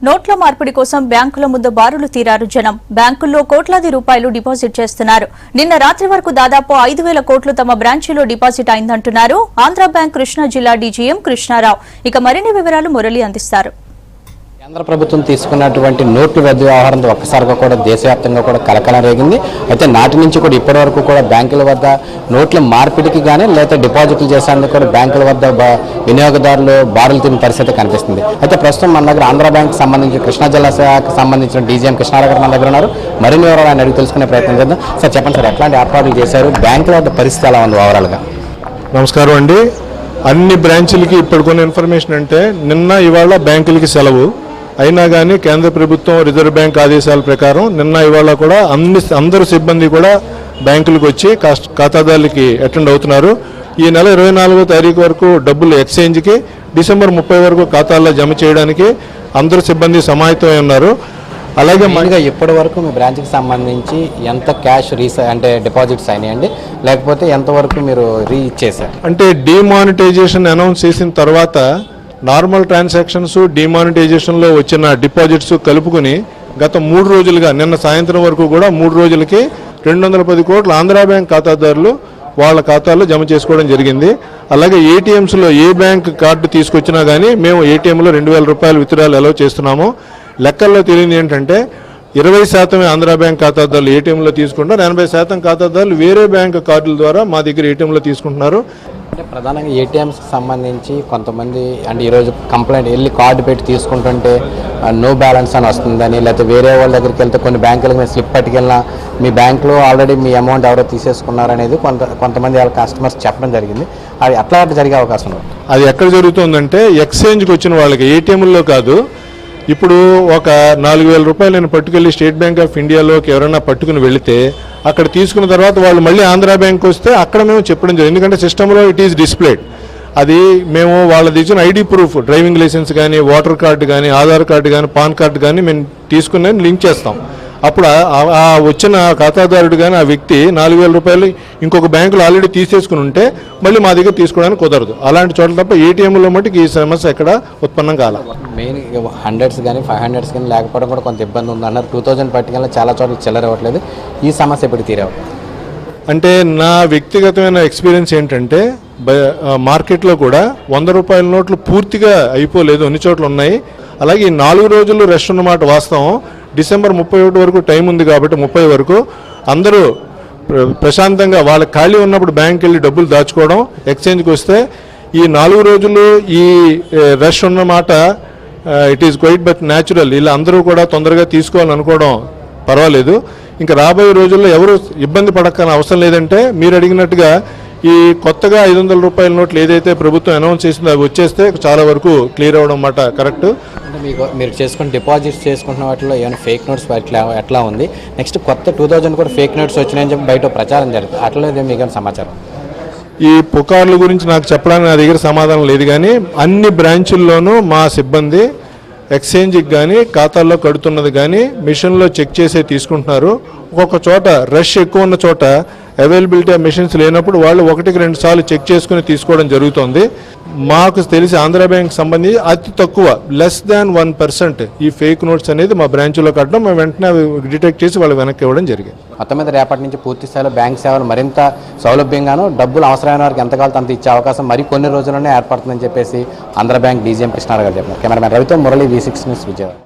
నోట్ల మార్పిడి కోసం బ్యాంకుల ముందు బారులు తీరారు జనం. బ్యాంకుల్లో కోట్లాది రూపాయలు డిపాజిట్ చేస్తున్నారు. నిన్న రాత్రి వరకు దాదాపు 5,000 కోట్లు తమ బ్రాంచీలో డిపాజిట్ అయిందంటున్నారు ఆంధ్ర బ్యాంక్ కృష్ణా జిల్లా డీజీఎం కృష్ణారావు. ఇక మరిన్ని వివరాలు మురళి అందిస్తారు. కేంద్ర ప్రభుత్వం తీసుకున్నటువంటి నోట్ల రద్దు వ్యవహారంతో ఒక్కసారిగా కూడా దేశవ్యాప్తంగా కూడా కలకలం రేగింది. అయితే నాటి నుంచి కూడా ఇప్పటి వరకు కూడా బ్యాంకుల వద్ద నోట్ల మార్పిడికి కానీ లేదా డిపాజిట్లు చేసేందుకు కూడా బ్యాంకుల వద్ద వినియోగదారులు బారులు తీరిన పరిస్థితి కనిపిస్తుంది. అయితే ప్రస్తుతం మన దగ్గర ఆంధ్ర బ్యాంక్ సంబంధించి కృష్ణా జిల్లా శాఖకు సంబంధించిన డీజీఎం కృష్ణారావు గారు మన దగ్గర ఉన్నారు. మరిన్ని వివరాలు ఆయన అడిగి తెలుసుకునే ప్రయత్నం చేద్దాం. సార్ చెప్పండి సార్, ఎట్లాంటి ఏర్పాట్లు చేశారు, బ్యాంకుల వద్ద పరిస్థితి ఎలా ఉంది ఓవరాల్గా? నమస్కారం అండి. అన్ని బ్రాంచులకి ఇప్పటికొన్న ఇన్ఫర్మేషన్ అంటే నిన్న ఇవాళ బ్యాంకులకి సెలవు అయినా కానీ కేంద్ర ప్రభుత్వం రిజర్వ్ బ్యాంక్ ఆదేశాల ప్రకారం నిన్న ఇవాళ కూడా అందరూ సిబ్బంది కూడా బ్యాంకులకు వచ్చి ఖాతాదారులకి అటెండ్ అవుతున్నారు. ఈ నెల 24వ తారీఖు వరకు డబ్బులు ఎక్స్చేంజ్కి, డిసెంబర్ 30 వరకు ఖాతాల్లో జమ చేయడానికి అందరూ సిబ్బంది సమాయత్తమై ఉన్నారు. అలాగే మనగా ఇప్పటి వరకు మీ బ్రాంచ్కి సంబంధించి ఎంత క్యాష్ అంటే డిపాజిట్స్ అయినాయండి, లేకపోతే ఎంతవరకు మీరు ఇచ్చేసారు? అంటే డిమానిటైజేషన్ అనౌన్స్ చేసిన తర్వాత నార్మల్ ట్రాన్సాక్షన్స్, డిమానిటైజేషన్లో వచ్చిన డిపాజిట్స్ కలుపుకుని గత 3 రోజులుగా నిన్న సాయంత్రం వరకు కూడా 3 రోజులకి 210 కోట్ల ఆంధ్ర బ్యాంక్ ఖాతాదారులు వాళ్ళ ఖాతాల్లో జమ చేసుకోవడం జరిగింది. అలాగే ఏటీఎంస్లో ఏ బ్యాంక్ కార్డు తీసుకొచ్చినా కానీ మేము ఏటీఎంలో 2,000 రూపాయలు విత్డ్రాల్ అలౌ చేస్తున్నాము. లెక్కల్లో తెలియని ఏంటంటే 20% ఆంధ్ర బ్యాంక్ ఖాతాదారులు ఏటీఎంలో తీసుకుంటారు, 80% ఖాతాదారులు వేరే బ్యాంక్ కార్డుల ద్వారా మా దగ్గర ఏటీఎంలో తీసుకుంటున్నారు. అంటే ప్రధానంగా ఏటీఎంస్కి సంబంధించి కొంతమంది అంటే ఈరోజు కంప్లైంట్ వెళ్ళి కార్డు పెట్టి తీసుకుంటుంటే నో బ్యాలెన్స్ అని వస్తుందని, లేకపోతే వేరే వాళ్ళ దగ్గరికి వెళ్తే కొన్ని బ్యాంకులకు మేము స్లిప్ పట్టుకెళ్ళినా మీ బ్యాంకులో ఆల్రెడీ మీ అమౌంట్ ఎవరో తీసేసుకున్నారనేది కొంతమంది వాళ్ళ కస్టమర్స్ చెప్పడం జరిగింది. అది అట్లా జరిగే అవకాశం ఉంది. అది ఎక్కడ జరుగుతుందంటే ఎక్స్చేంజ్కి వచ్చిన వాళ్ళకి ఏటీఎంలో కాదు. ఇప్పుడు ఒక 4,000 రూపాయలు నేను పట్టుకెళ్ళి స్టేట్ బ్యాంక్ ఆఫ్ ఇండియాలోకి ఎవరైనా పట్టుకుని వెళితే అక్కడ తీసుకున్న తర్వాత వాళ్ళు మళ్ళీ ఆంధ్ర బ్యాంక్ వస్తే అక్కడ మేము చెప్పడం జరిగింది. ఎందుకంటే సిస్టంలో ఇట్ ఈస్ డిస్ప్లేడ్. అది మేము వాళ్ళది ఇచ్చిన ఐడి ప్రూఫ్, డ్రైవింగ్ లైసెన్స్ కానీ, ఓటర్ కార్డు కానీ, ఆధార్ కార్డు కానీ, పాన్ కార్డు కానీ మేము తీసుకుని లింక్ చేస్తాం. అప్పుడు ఆ వచ్చిన ఖాతాదారుడు కానీ ఆ వ్యక్తి 4,000 రూపాయలు ఇంకొక బ్యాంకులో ఆల్రెడీ తీసేసుకుని ఉంటే మళ్ళీ మా దగ్గర తీసుకోవడానికి కుదరదు. అలాంటి చోట్ల తప్ప ఏటీఎంలో మటుకు ఈ సమస్య ఎక్కడ ఉత్పన్నం కాల. మెయిన్ 100s కానీ 500s కానీ లేకపోవడం కూడా కొంత ఇబ్బంది ఉంది అన్నారు. 2000 పట్టుకెళ్ళి చాలా చోట్ల చిల్లర ఇవ్వట్లేదు. ఈ సమస్య ఇప్పుడు తీరేవు అంటే నా వ్యక్తిగతమైన ఎక్స్పీరియన్స్ ఏంటంటే మార్కెట్లో కూడా 100 రూపాయల నోట్లు పూర్తిగా అయిపోలేదు, అన్ని చోట్ల ఉన్నాయి. అలాగే ఈ 4 రోజులు రెస్ట్ ఉన్నమాట వాస్తవం. డిసెంబర్ 31 వరకు టైం ఉంది కాబట్టి 30 వరకు అందరూ ప్రశాంతంగా వాళ్ళ ఖాళీ ఉన్నప్పుడు బ్యాంక్ వెళ్ళి డబ్బులు దాచుకోవడం, ఎక్స్చేంజ్కి వస్తే ఈ 4 రోజులు ఈ రష్ ఉన్నమాట it is quite but natural. ఇలా అందరూ కూడా తొందరగా తీసుకోవాలని అనుకోవడం పర్వాలేదు. ఇంకా రాబోయే రోజుల్లో ఎవరు ఇబ్బంది పడక్కన అవసరం లేదంటే మీరు అడిగినట్టుగా ఈ కొత్తగా 500 రూపాయల నోట్లు ఏదైతే ప్రభుత్వం అనౌన్స్ చేసిందో అవి వచ్చేస్తే చాలా వరకు క్లియర్ అవ్వడం మాట కరెక్ట్. అంటే మీరు చేసుకుని డిపాజిట్స్ చేసుకుంటున్న వాటిలో ఏమైనా ఫేక్ నోట్స్ ఎట్లా ఉంది? నెక్స్ట్ కొత్త 2000 కూడా ఫేక్ నోట్స్ వచ్చినాయని చెప్పి బయట ప్రచారం జరుగుతుంది. అట్లా మీకు సమాచారం? ఈ పుకార్ల గురించి నాకు చెప్పడానికి నా దగ్గర సమాధానం లేదు. కానీ అన్ని బ్రాంచుల్లోనూ మా సిబ్బంది ఎక్స్చేంజ్కి కానీ ఖాతాల్లో కడుతున్నది కానీ మిషన్లో చెక్ చేసే తీసుకుంటున్నారు. ఒక్కొక్క చోట రష్ ఎక్కువ ఉన్న చోట అవైలబిలిటీ ఆఫ్ మెషిన్స్ లేనప్పుడు వాళ్ళు 1-2 సార్లు చెక్ చేసుకుని తీసుకోవడం జరుగుతుంది. మాకు తెలిసి ఆంధ్ర బ్యాంక్ సంబంధించి అతి తక్కువ less than 1% ఈ ఫేక్ నోట్స్ అనేది మా బ్రాంచ్లో కట్టడం మేము వెంటనే డిటెక్ట్ చేసి వాళ్ళు వెనక్కి ఇవ్వడం జరిగింది. మొత్తం మీద రేపటి నుంచి పూర్తి స్థాయిలో బ్యాంక్ సేవలు మరింత సౌలభ్యంగాను, డబ్బులు అవసరమైన వారికి ఎంత కావాలో అంత ఇచ్చే అవకాశం మరి కొన్ని రోజుల్లోనే ఏర్పడుతుందని చెప్పేసి ఆంధ్ర బ్యాంక్ డీజీఎం కృష్ణారావు గారు చెప్పారు. కెమెరామెన్ రవితో మురళి, V6 న్యూస్, విజయవాడ.